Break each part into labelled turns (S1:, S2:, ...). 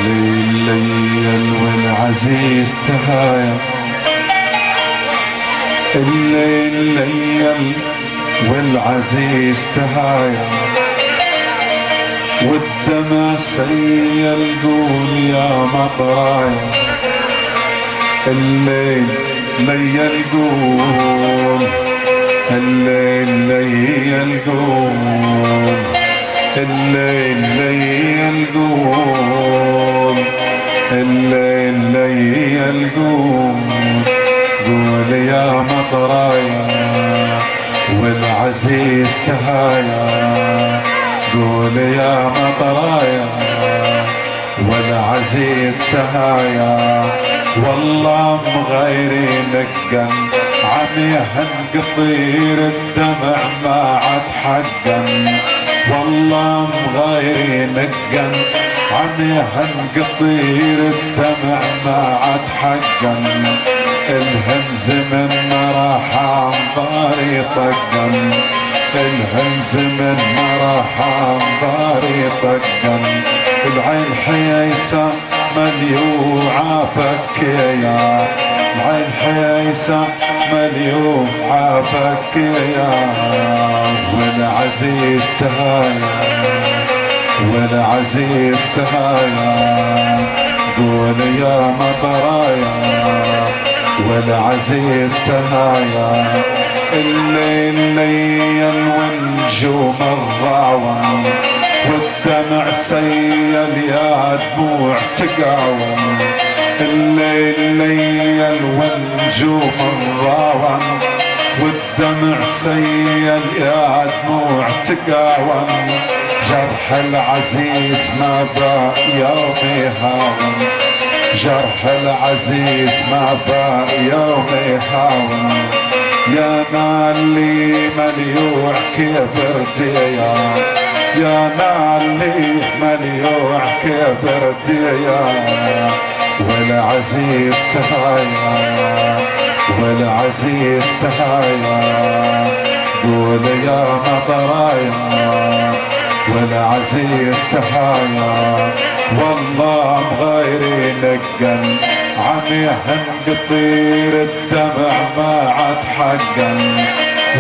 S1: الليل والعزيز تهايا، الليل والعزيز تهايا، والدمع سيل قول يا مطرايا. الليل ليل قول، الليل ليل قول، الليل ليل قول، الليل ليل قول، قول يا مطرايا والعزيز تهايا، قول يا مطرايا والعزيز تهايا. والله مغيرين القن عم يهنقطير الدمع ما عاد حقا، والله مغيرين القن عم يهنقطير الدمع ما عاد حقا. الهمز من راح انظاري طقا، الهمز من راح انظاري طقا. العين حييسة مليوعة بكيا، العين حييسة مليوعة بكيا. والعزيز تهايا، والعزيز تهايا، قول يا مطرايا والعزيز تهايا. الليل ليل والنجوم الضاوى، والدمع سيل يا دموع تقاوم. الليل ليل والنجوم الضاوى، والدمع سيل يا دموع تقاوم. جرح العزيز ما باء يوم يهاون، جرح العزيز ما باء يوم يهاون. يا نالي مليوع كبرتيا، يا نالي مليوع كبرتيا. والعزيز تهايا، والعزيز تهايا، قول يا مطرايا والعزيز تهايا. والله مغيرين القن عم يهنقطير الدمع ما عاد حقا،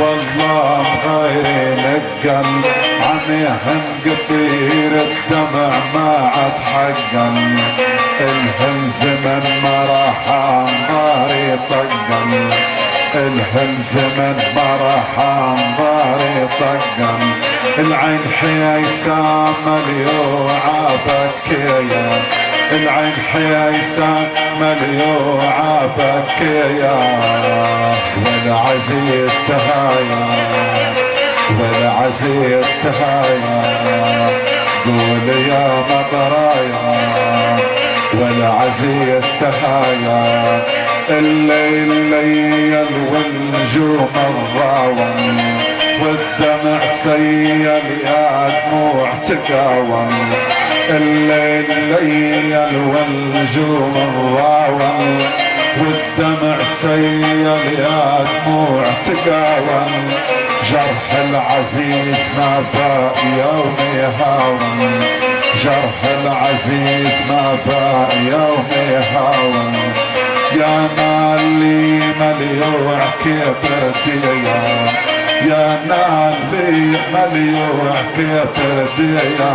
S1: والله مغيرين القن عم يهنقطير الدمع ما عاد حقا. الهمز من ما راح انظاري طقا، الهمز من ما راح انظاري طقا. العين حييسة مليوعة بكيا، العين حييسة مليوعة بكيا. والعزيز تهايا، والعزيز تهايا، قول يا مطرايا والعزيز تهايا. الليل ليل والنجوم الضاوى، والدمع سيل يا دموع تقاوم. الليل ليل والنجوم الضاوى، والدمع سيل يا دموع تقاوم. جرح العزيز ما باء يوم يهاون، جرح العزيز ما باء يوم يهاون. يا نالي مليوع كبرتيا، يا نالي مليوع كبرتيا.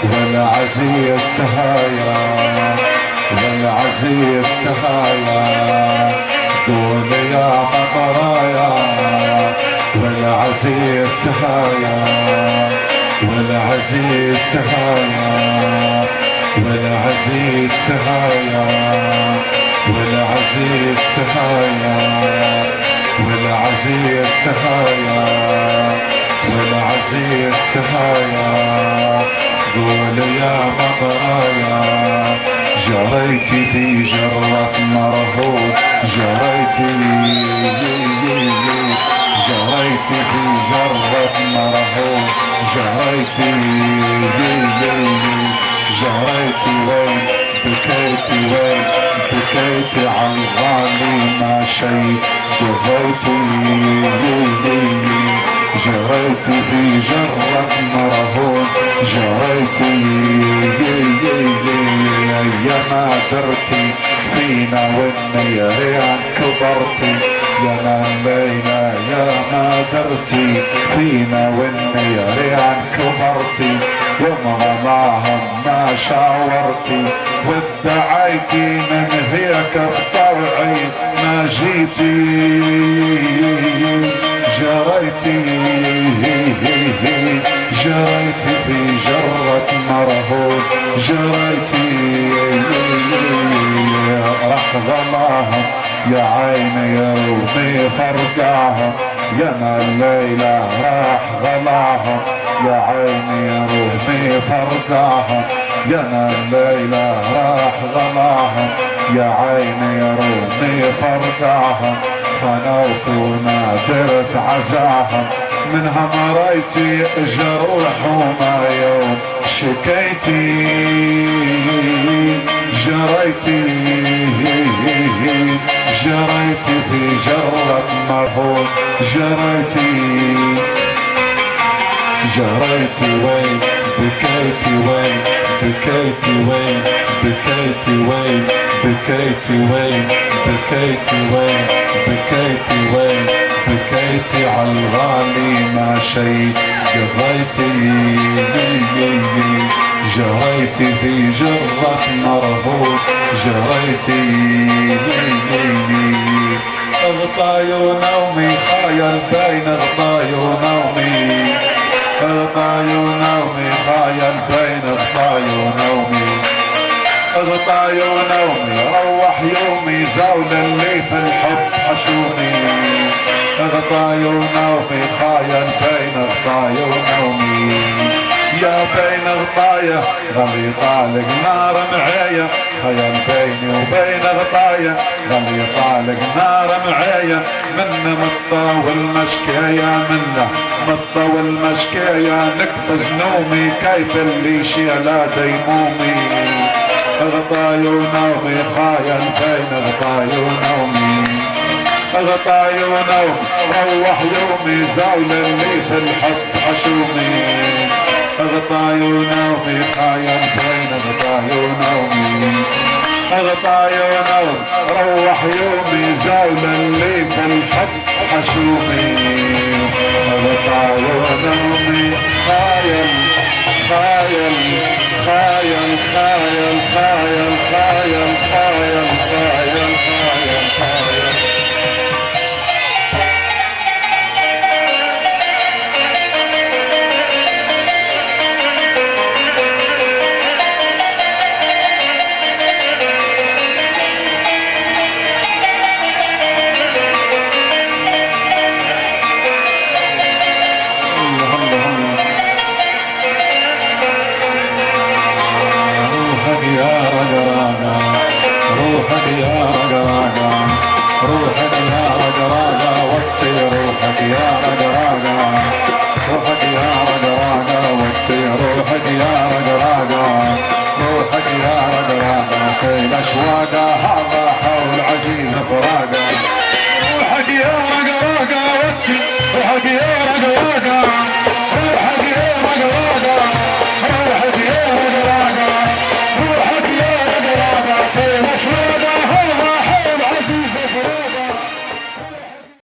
S1: والعزيز تهايا، والعزيز تهايا، قول يا مطرايا والعزيز تهايا، والعزيز تهايا، والعزيز تهايا، والعزيز تهايا، والعزيز تهايا، والعزيز تهايا. قول يا مطرايا جريتي في جرة مرهود، جريتي جريتي في جرة مرهود، جريتي جريتي وين بكيتي، وين بكيتي عالغالي ما شي قضيتي. جريتي في جرة مرهون جريتي يا ما درتي فينا والنيران كبرتي يا الليلة يا ما درتي فينا والنيران كبرتي ومعهم ما شاورتي وادعيتي من هيك في طوعي ما جيتي جريتي جريتي في جرة مرهون جريتي راح ظلاهم يا عيني يومي فرقاهم يا ما الليلة راح ظلاهم يا عيني يومي فرقاهم يا ما الليلة راح ظلاهم يا عيني يومي فرقاهم خنوت ونادرت عزاهم منها مريتي جروح وما يوم شكيتي جريتي جريتي في جرة مرهون جريتي جريتي وين بكيتي وين بكيتي وين بكيتي وين بكيتي وين بكيتي وين بكيتي وين بكيتي عالغالي ما شي قضيتي جريتي في جرة مرهون جريتي اغطاي ونومي خايل بين اغطاي ونومي اغطاي ونومي خايل بين اغطاي ونومي اغطاي ونومي روح يومي زول اللي في الحب حشومي اغطاي ونومي خايل بين اغطاي ونومي يا بين غطايا غلي طالق نار معايا خيال بيني وبين غطايا غلي طالق نار معايا من مطة والمشكايا منه مطة والمشكايا نكفز نومي كيف اللي شيلا ديمومي غطاي ونومي خايل بين غطاي ونومي غطاي ونوم روح يومي زول اللي في الحب حشومي غطاي ونومي خايل بين غطاي ونومي غطاي ونوم روح يومي زول اللي في الحب حشومي غطاي ونومي خايل خايل خايل خايل خايل خايل خايل خايل خايل خايل روحك يا رقراقة روحك يا رقراقة وطي روحك يا رقراقة روحك يا رقراقة وطي روحك يا رقراقة روحك يا رقراقة سيل أشواقة هذا